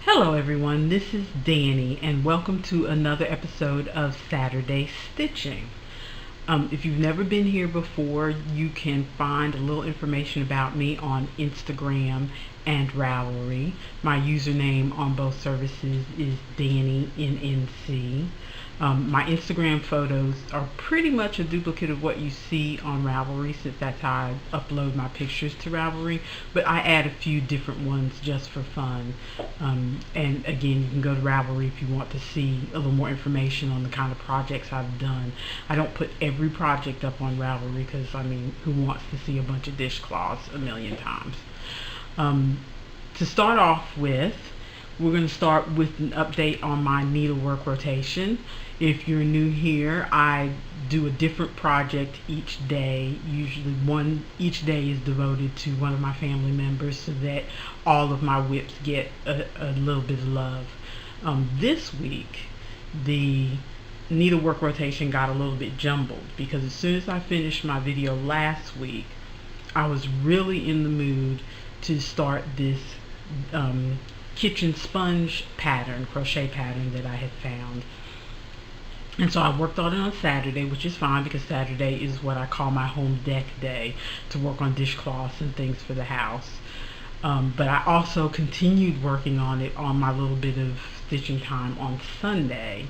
Hello everyone, this is Danny and welcome to another episode of Saturday Stitching. If you've never been here before, you can find a little information about me on Instagram and Ravelry. My username on both services is DannyNNC. My Instagram photos are pretty much a duplicate of what you see on Ravelry, since that's how I upload my pictures to Ravelry, but I add a few different ones just for fun. And again, you can go to Ravelry if you want to see a little more information on the kind of projects I've done. I don't put every project up on Ravelry because, I mean, who wants to see a bunch of dishcloths a million times? To start off with, we're going to start with an update on my needlework rotation. If you're new here, I do a different project each day. Usually each day is devoted to one of my family members so that all of my whips get a little bit of love. This week, the needlework rotation got a little bit jumbled because as soon as I finished my video last week, I was really in the mood to start this kitchen sponge pattern, crochet pattern that I had found. And so I worked on it on Saturday, which is fine because Saturday is what I call my home deck day, to work on dishcloths and things for the house. But I also continued working on it on my little bit of stitching time on Sunday.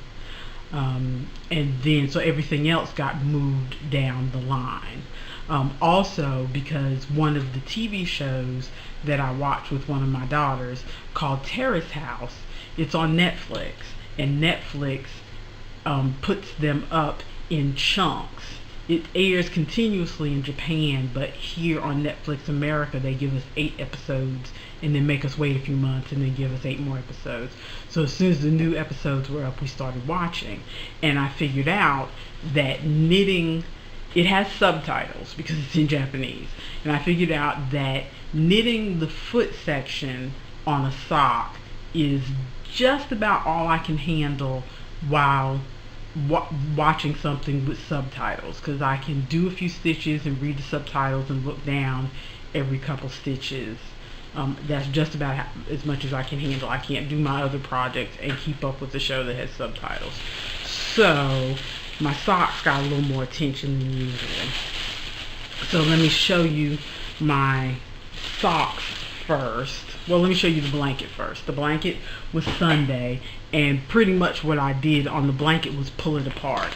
And then so everything else got moved down the line. Also because one of the TV shows that I watch with one of my daughters, called Terrace House, it's on Netflix, and Netflix puts them up in chunks. It airs continuously in Japan, but here on Netflix America they give us 8 episodes and then make us wait a few months and then give us 8 more episodes. So as soon as the new episodes were up, we started watching, and I figured out that knitting, it has subtitles because it's in Japanese, and I figured out that knitting the foot section on a sock is just about all I can handle while watching something with subtitles, because I can do a few stitches and read the subtitles and look down every couple stitches. That's just about as much as I can handle. I can't do my other projects and keep up with the show that has subtitles. So my socks got a little more attention than usual. So let me show you my socks first. Well, let me show you the blanket first. The blanket was Sunday, and pretty much what I did on the blanket was pull it apart,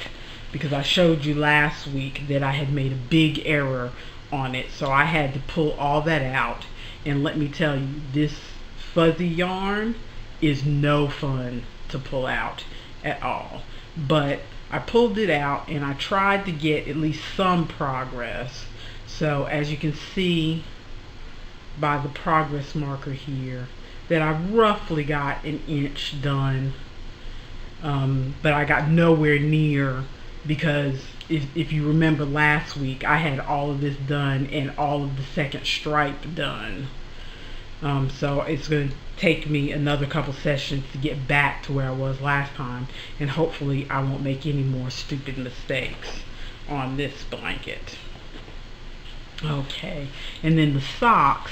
because I showed you last week that I had made a big error on it. So I had to pull all that out, and let me tell you, this fuzzy yarn is no fun to pull out at all. But I pulled it out and I tried to get at least some progress. So as you can see by the progress marker here, that I roughly got an inch done, but I got nowhere near, because if you remember last week, I had all of this done and all of the second stripe done. So it's going to take me another couple sessions to get back to where I was last time, and hopefully I won't make any more stupid mistakes on this blanket. Okay, and then the socks,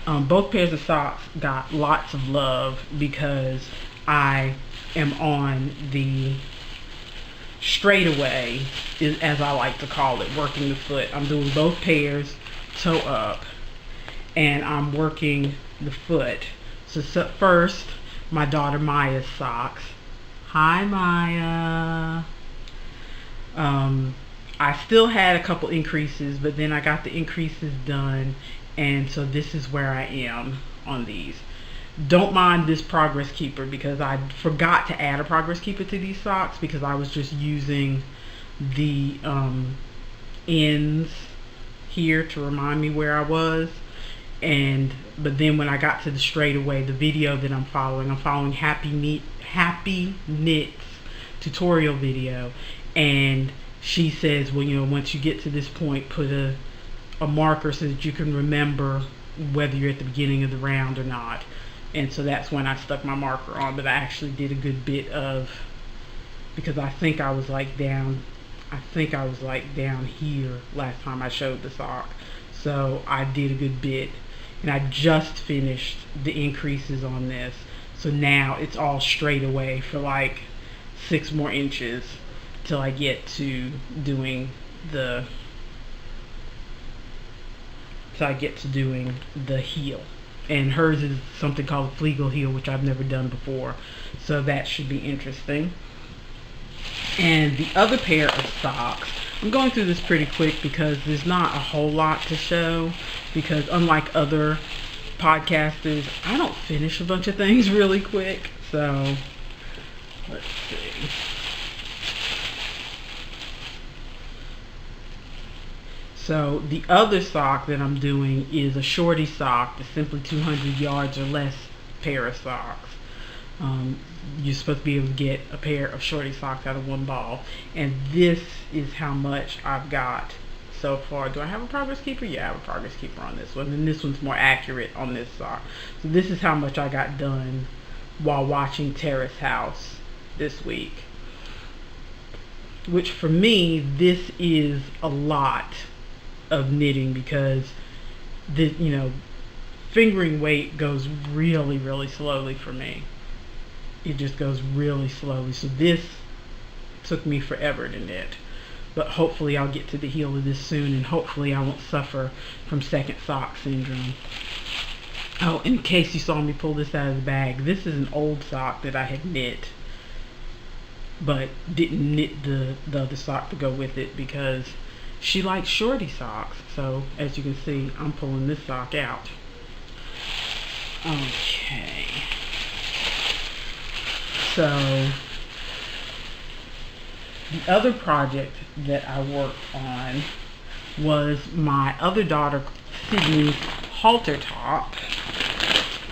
both pairs of socks got lots of love because I am on the straightaway, as I like to call it, working the foot. I'm doing both pairs toe up, and I'm working the foot. So first, my daughter Maya's socks. Hi Maya. I still had a couple increases, but then I got the increases done, and so this is where I am on these. Don't mind this progress keeper, because I forgot to add a progress keeper to these socks because I was just using the ends here to remind me where I was. But then when I got to the straightaway, the video that I'm following Happy Knits tutorial video, and she says, well, you know, once you get to this point, put a marker so that you can remember whether you're at the beginning of the round or not. And so that's when I stuck my marker on. But I actually did a good bit of, because I think I was like down here last time I showed the sock. So I did a good bit, and I just finished the increases on this. So now it's all straight away for like 6 more inches till I get to doing the heel. And hers is something called a Flegel heel, which I've never done before, so that should be interesting. And the other pair of socks, I'm going through this pretty quick because there's not a whole lot to show, because unlike other podcasters, I don't finish a bunch of things really quick. So let's see. So the other sock that I'm doing is a shorty sock, the simply 200 yards or less pair of socks. You're supposed to be able to get a pair of shorty socks out of one ball. And this is how much I've got so far. Do I have a progress keeper? Yeah, I have a progress keeper on this one. And this one's more accurate on this sock. So this is how much I got done while watching Terrace House this week. Which for me, this is a lot of knitting, because the fingering weight goes really, really slowly for me. It just goes really slowly. So this took me forever to knit, but hopefully I'll get to the heel of this soon, and hopefully I won't suffer from second sock syndrome. Oh, in case you saw me pull this out of the bag, this is an old sock that I had knit, but didn't knit the other sock to go with it because she likes shorty socks. So as you can see, I'm pulling this sock out. Okay. So the other project that I worked on was my other daughter Sydney's halter top,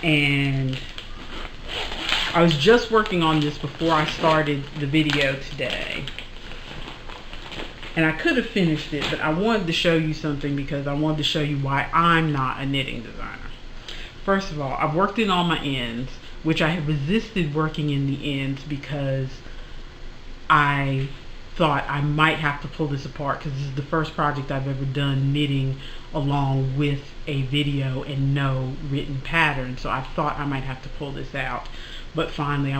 and I was just working on this before I started the video today. And I could have finished it, but I wanted to show you something because I wanted to show you why I'm not a knitting designer. First of all, I've worked in all my ends, which I have resisted working in the ends because I thought I might have to pull this apart, because this is the first project I've ever done knitting along with a video and no written pattern. So I thought I might have to pull this out. But finally,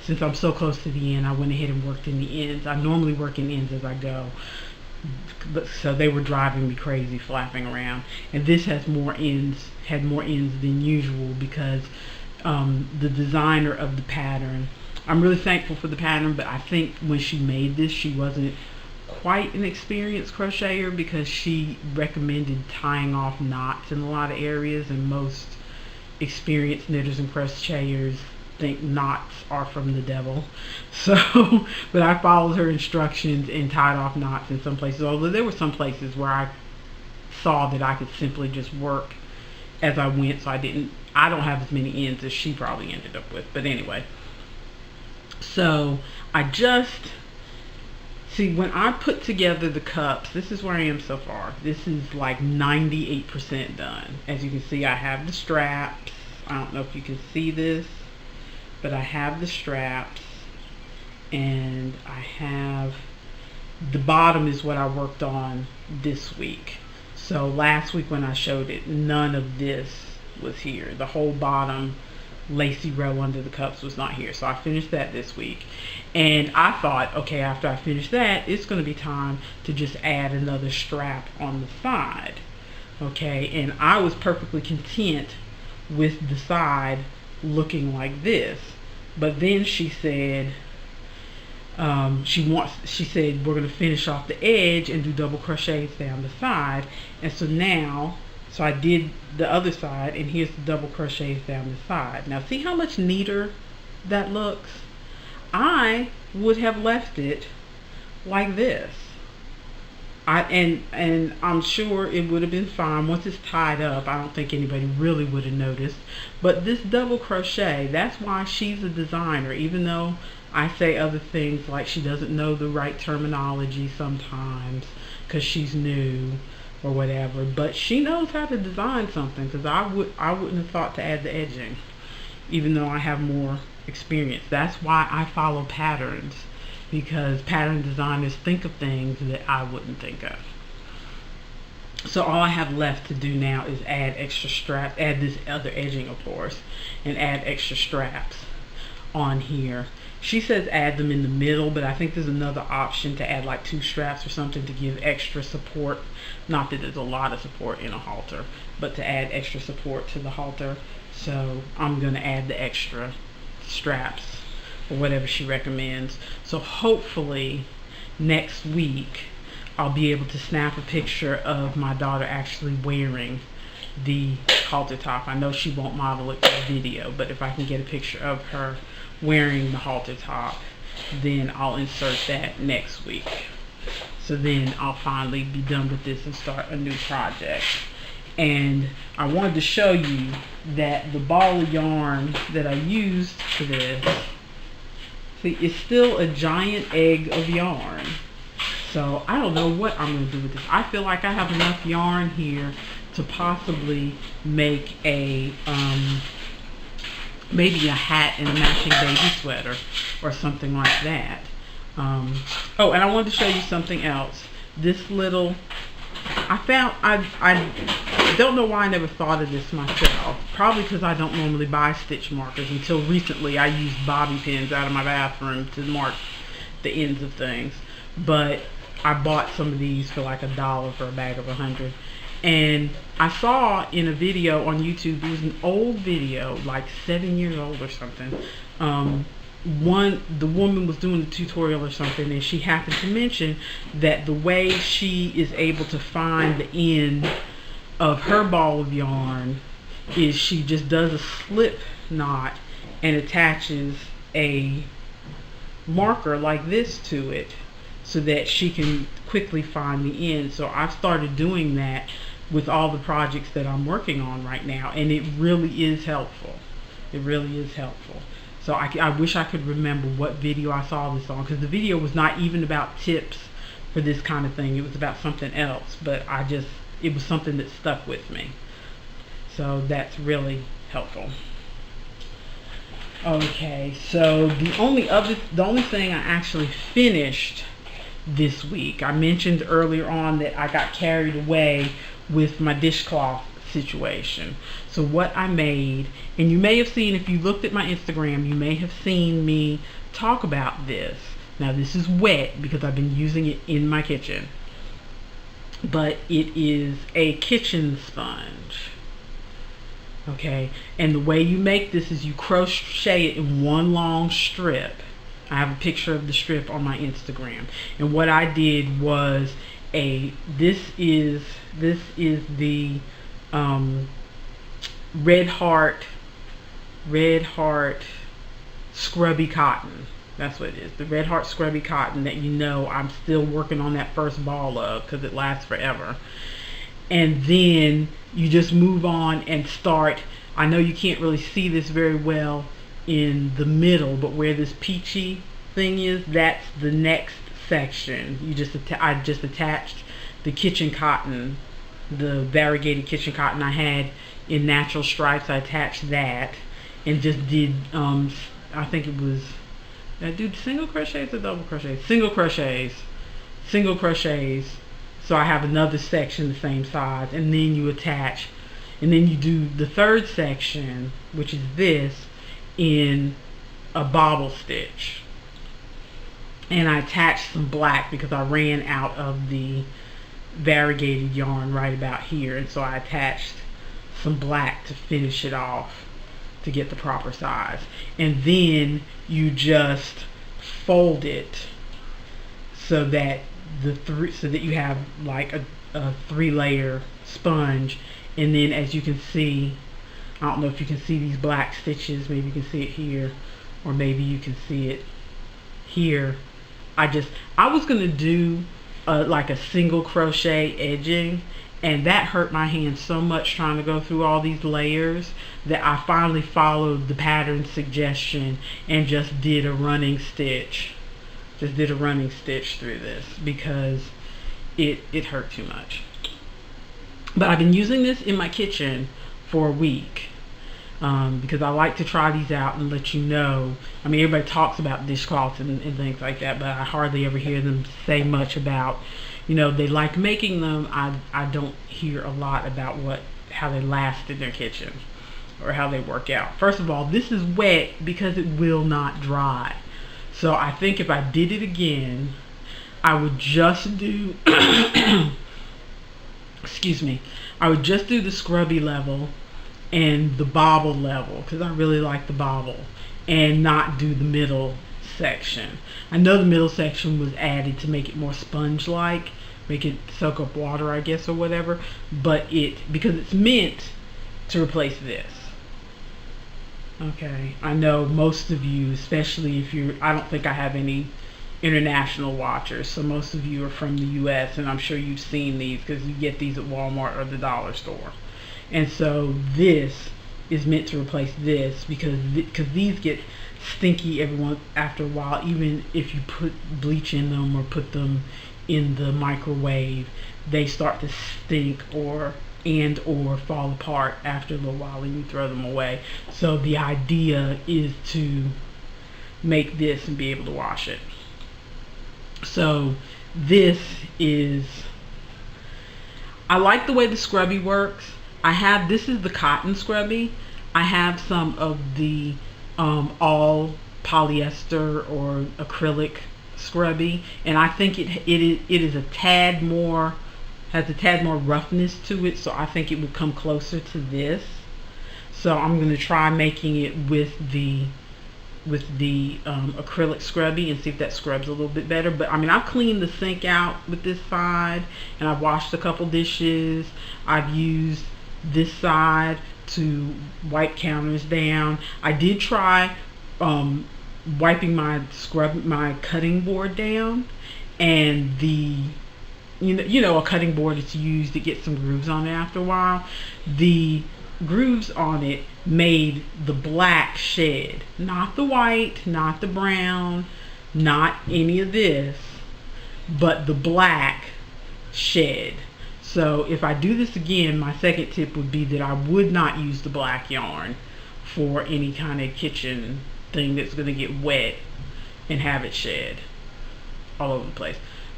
since I'm so close to the end, I went ahead and worked in the ends. I normally work in ends as I go, but so they were driving me crazy flapping around. And this had more ends than usual because the designer of the pattern, I'm really thankful for the pattern, but I think when she made this, she wasn't quite an experienced crocheter, because she recommended tying off knots in a lot of areas, and most experienced knitters and crocheters think knots are from the devil. So but I followed her instructions and tied off knots in some places, although there were some places where I saw that I could simply just work as I went, so I don't have as many ends as she probably ended up with. But anyway, so I just see, when I put together the cups, this is where I am so far. This is like 98% done. As you can see, I have the straps. I don't know if you can see this, but I have the straps, and I have the bottom is what I worked on this week. So last week when I showed it, none of this was here. The whole bottom lacy row under the cups was not here. So I finished that this week, and I thought, okay, after I finish that, it's going to be time to just add another strap on the side. Okay, and I was perfectly content with the side looking like this. But then she said she said we're going to finish off the edge and do double crochets down the side. And so now, so I did the other side, and here's the double crochets down the side. Now see how much neater that looks? I would have left it like this. And I'm sure it would have been fine once it's tied up. I don't think anybody really would have noticed. But this double crochet, that's why she's a designer, even though I say other things like she doesn't know the right terminology sometimes because she's new or whatever. But she knows how to design something, because I wouldn't have thought to add the edging, even though I have more experience. That's why I follow patterns, because pattern designers think of things that I wouldn't think of. So all I have left to do now is add extra straps, add this other edging of course, and add extra straps. on here. She says add them in the middle, but I think there's another option to add like 2 straps or something to give extra support. Not that there's a lot of support in a halter, but to add extra support to the halter. So I'm going to add the extra straps or whatever she recommends. So hopefully next week I'll be able to snap a picture of my daughter actually wearing the halter top. I know she won't model it for video, but if I can get a picture of her wearing the halter top, then I'll insert that next week. So then I'll finally be done with this and start a new project. And I wanted to show you that the ball of yarn that I used for this, see, it's still a giant egg of yarn. So I don't know what I'm going to do with this. I feel like I have enough yarn here to possibly make a maybe a hat and a matching baby sweater or something like that. Oh, and I wanted to show you something else. This little, I don't know why I never thought of this myself. Probably because I don't normally buy stitch markers. Until recently I used bobby pins out of my bathroom to mark the ends of things. But I bought some of these for like $1 for a bag of 100. And I saw in a video on YouTube, it was an old video, like 7 years old or something. The woman was doing a tutorial or something, and she happened to mention that the way she is able to find the end of her ball of yarn is she just does a slip knot and attaches a marker like this to it so that she can quickly find the end. So I've started doing that with all the projects that I'm working on right now, and it really is helpful. It really is helpful. So I wish I could remember what video I saw this on, because the video was not even about tips for this kind of thing. It was about something else, but it was something that stuck with me. So that's really helpful. Okay, so the only thing I actually finished this week, I mentioned earlier on that I got carried away with my dishcloth situation. So what I made, and you may have seen, if you looked at my Instagram, you may have seen me talk about this. Now this is wet because I've been using it in my kitchen, but it is a kitchen sponge. Okay, and the way you make this is you crochet it in one long strip. I have a picture of the strip on my Instagram, and what I did was this is the Red Heart scrubby cotton. That's what it is, the Red Heart scrubby cotton that I'm still working on that first ball of, because it lasts forever. And then you just move on and start. I know you can't really see this very well in the middle, but where this peachy thing is, that's the next section. I just attached the kitchen cotton, the variegated kitchen cotton I had in natural stripes. I attached that and just did I think it was, did I do single crochets or double crochets? Single crochets. So I have another section the same size, and then you attach, and then you do the third section, which is this, in a bobble stitch. And I attached some black because I ran out of the variegated yarn right about here, and so I attached some black to finish it off to get the proper size. And then you just fold it so that you have like a 3-layer sponge. And then, as you can see, I don't know if you can see these black stitches, maybe you can see it here, or maybe you can see it here. I was gonna do like a single crochet edging, and that hurt my hand so much trying to go through all these layers that I finally followed the pattern suggestion and just did a running stitch. Just did a running stitch through this because it hurt too much. But I've been using this in my kitchen for a week because I like to try these out and let you know. I mean, everybody talks about dishcloths and things like that, but I hardly ever hear them say much about, they like making them. I don't hear a lot about how they last in their kitchen. or how they work out. First of all, this is wet because it will not dry. So I think if I did it again, I would just do excuse me, I would just do the scrubby level and the bobble level, because I really like the bobble, and not do the middle section. I know the middle section was added to make it more sponge-like, make it soak up water, I guess, or whatever, but because it's meant to replace this. Okay, I know most of you, especially if I don't think I have any international watchers, so most of you are from the US, and I'm sure you've seen these because you get these at Walmart or the dollar store. And so this is meant to replace this, because these get stinky after a while, even if you put bleach in them or put them in the microwave. They start to stink or fall apart after a little while, and you throw them away. So the idea is to make this and be able to wash it. So this is, I like the way the scrubby works. This is the cotton scrubby. I have some of the all polyester or acrylic scrubby, and I think it is a tad more, has a tad more roughness to it, so I think it would come closer to this. So I'm going to try making it with the acrylic scrubby and see if that scrubs a little bit better. But I mean, I've cleaned the sink out with this side, and I've washed a couple dishes. I've used this side to wipe counters down. I did try wiping my cutting board down, and a cutting board is used to get some grooves on it after a while. The grooves on it made the black shed, not the white, not the brown, not any of this, but the black shed. So if I do this again, my second tip would be that I would not use the black yarn for any kind of kitchen thing that's going to get wet and have it shed all over the place.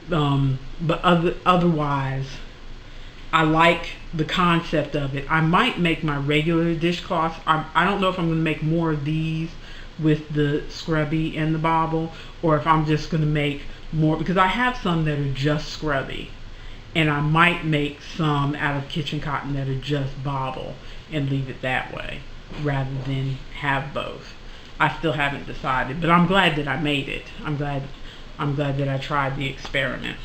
But otherwise, I like the concept of it. I might make my regular dishcloths. I don't know if I'm going to make more of these with the scrubby and the bobble, or if I'm just going to make more, because I have some that are just scrubby, and I might make some out of kitchen cotton that are just bobble and leave it that way rather than have both. I still haven't decided, but I'm glad that I made it. I'm glad that I tried the experiment.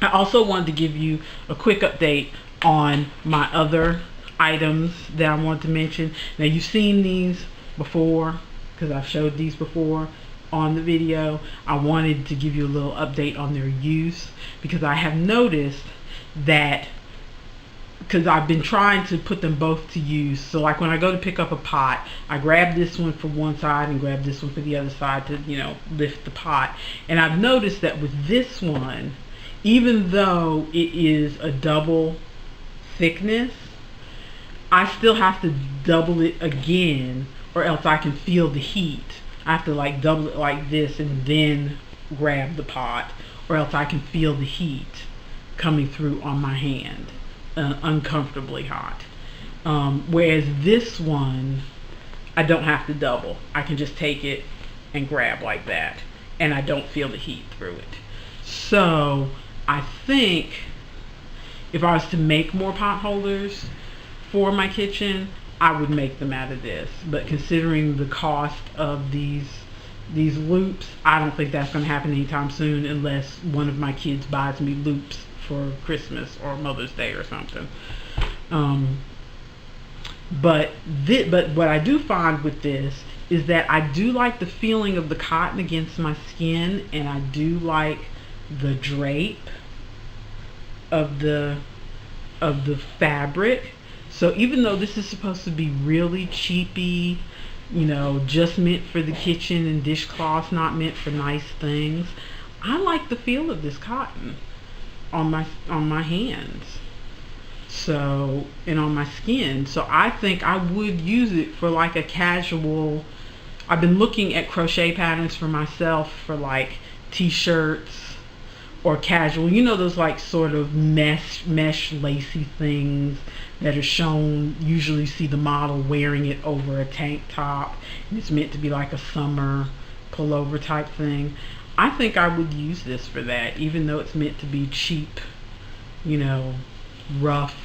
I also wanted to give you a quick update on my other items that I want to mention. Now, you've seen these before because I've showed these before on the video. I wanted to give you a little update on their use, because I have noticed that, because I've been trying to put them both to use. So like when I go to pick up a pot, I grab this one for one side and grab this one for the other side to, lift the pot. And I've noticed that with this one, even though it is a double thickness, I still have to double it again, or else I can feel the heat. I have to like double it like this and then grab the pot, or else I can feel the heat coming through on my hand, uncomfortably hot. Whereas this one, I don't have to double. I can just take it and grab like that, and I don't feel the heat through it. So I think if I was to make more pot holders for my kitchen, I would make them out of this. But considering the cost of these loops, I don't think that's going to happen anytime soon, unless one of my kids buys me loops for Christmas or Mother's Day or something. But what I do find with this is that I do like the feeling of the cotton against my skin, and I do like the drape of the fabric. So even though this is supposed to be really cheapy, just meant for the kitchen and dishcloths, not meant for nice things, I like the feel of this cotton on my hands, so, and on my skin. So I think I would use it for like a casual. I've been looking at crochet patterns for myself for like t-shirts or casual. You know those like sort of mesh lacy things that are shown. Usually you see the model wearing it over a tank top, and it's meant to be like a summer pullover type thing. I think I would use this for that, even though it's meant to be cheap, you know, rough,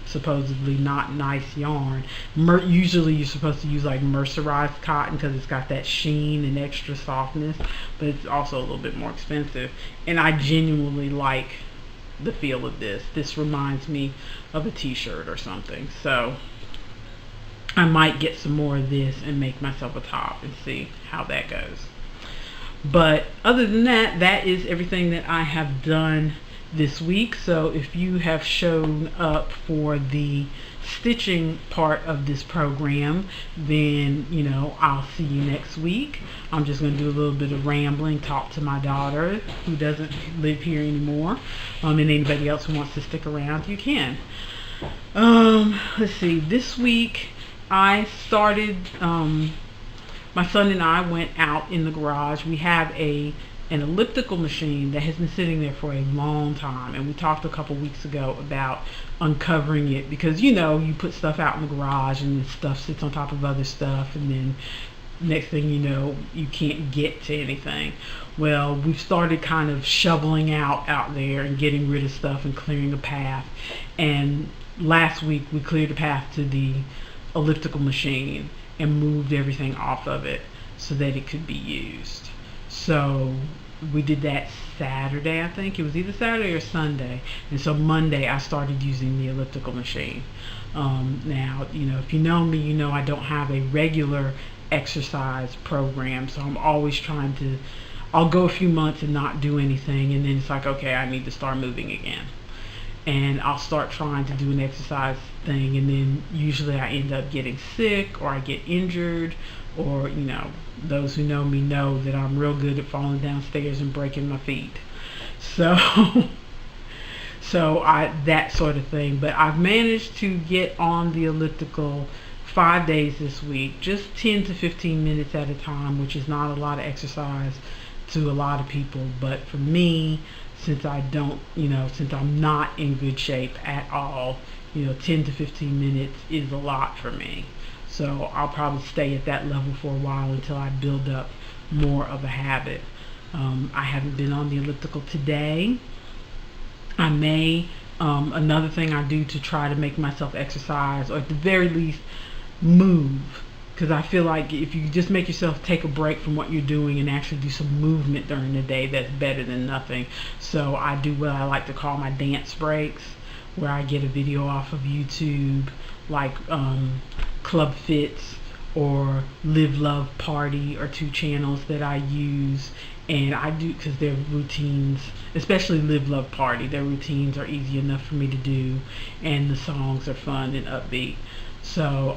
supposedly not nice yarn. Usually you're supposed to use like mercerized cotton because it's got that sheen and extra softness, but it's also a little bit more expensive. And I genuinely like the feel of this. This reminds me of a t-shirt or something. So I might get some more of this and make myself a top and see how that goes. But other than that, that is everything that I have done this week. So if you have shown up for the stitching part of this program, then you know I'll see you next week. I'm just going to do a little bit of rambling, talk to my daughter who doesn't live here anymore, and anybody else who wants to stick around, you can. Let's see, this week I started my son and I went out in the garage. We have an elliptical machine that has been sitting there for a long time, and we talked a couple weeks ago about uncovering it because you know you put stuff out in the garage and stuff sits on top of other stuff, and then next thing you know you can't get to anything. Well, we've started kind of shoveling out there and getting rid of stuff and clearing a path, and last week we cleared a path to the elliptical machine and moved everything off of it so that it could be used. So we did that Saturday, I think. It was either Saturday or Sunday. And so Monday I started using the elliptical machine. Now, you know, if you know me, you know I don't have a regular exercise program. So I'm always trying to, I'll go a few months and not do anything. And then it's like, okay, I need to start moving again. And I'll start trying to do an exercise thing, and then usually I end up getting sick or I get injured, or you know, those who know me know that I'm real good at falling downstairs and breaking my feet. So that sort of thing. But I've managed to get on the elliptical 5 days this week, just 10 to 15 minutes at a time, which is not a lot of exercise to a lot of people, but for me, since I don't, you know, since I'm not in good shape at all, you know, 10 to 15 minutes is a lot for me. So I'll probably stay at that level for a while until I build up more of a habit. I haven't been on the elliptical today. I may, another thing I do to try to make myself exercise, or at the very least move, because I feel like if you just make yourself take a break from what you're doing and actually do some movement during the day, that's better than nothing. So I do what I like to call my dance breaks, where I get a video off of YouTube, like Club Fits or Live Love Party, or two channels that I use. And I do, because their routines, especially Live Love Party, their routines are easy enough for me to do, and the songs are fun and upbeat. So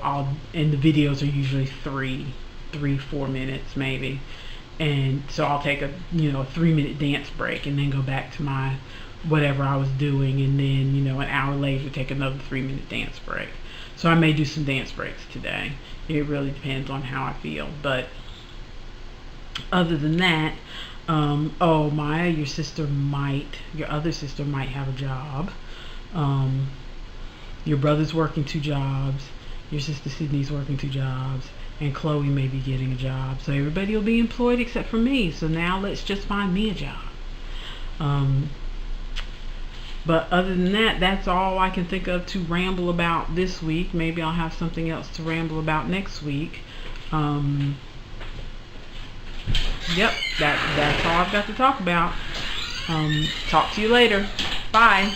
and the videos are usually 4 minutes maybe, and so I'll take a 3-minute dance break and then go back to my whatever I was doing, and then an hour later take another 3-minute dance break. So I may do some dance breaks today. It really depends on how I feel. But other than that, oh Maya, your other sister might have a job. Your brother's working 2 jobs. Your sister Sydney's working 2 jobs. And Chloe may be getting a job. So everybody will be employed except for me. So now let's just find me a job. But other than that, that's all I can think of to ramble about this week. Maybe I'll have something else to ramble about next week. Yep, that's all I've got to talk about. Talk to you later. Bye.